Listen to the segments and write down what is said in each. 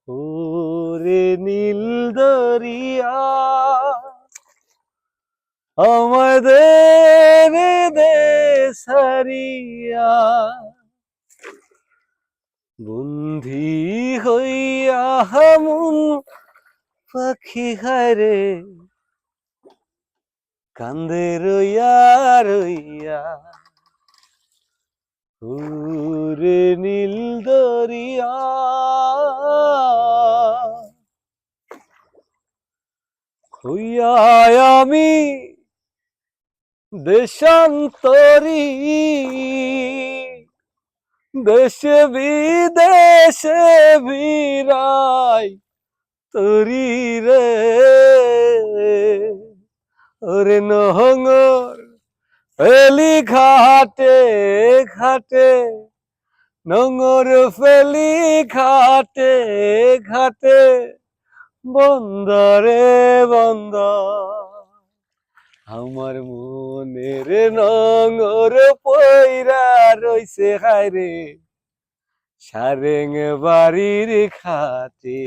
ওরে নীল দরিয়া আমায় দে রে দে সারিয়া বন্ধি হইয়া মন পাখি হায়রে কান্দে রইয়া রইয়া ওরে নীল দরিয়া হইয়া আমি দেশান্তরী দেশে বিদেশে বিরাই তরি রে ওরে নহঙর ফেলি ঘাটে ঘাটে নোংর ফেলি ঘাটে ঘাটে বন্দরে বন্দর আমার মনের নোংর পয়রা রইছে হায়রে সারেং বাড়ির খাটে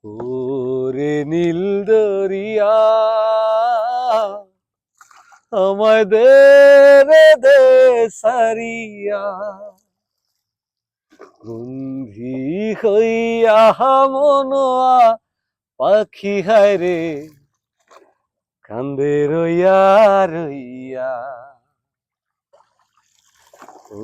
ওরে নীল দরিয়া আমায় দে রে দে সারিয়া বন্ধি হইয়া মনোয়া পাখি হায়রে কান্দে রইয়া রইয়া ও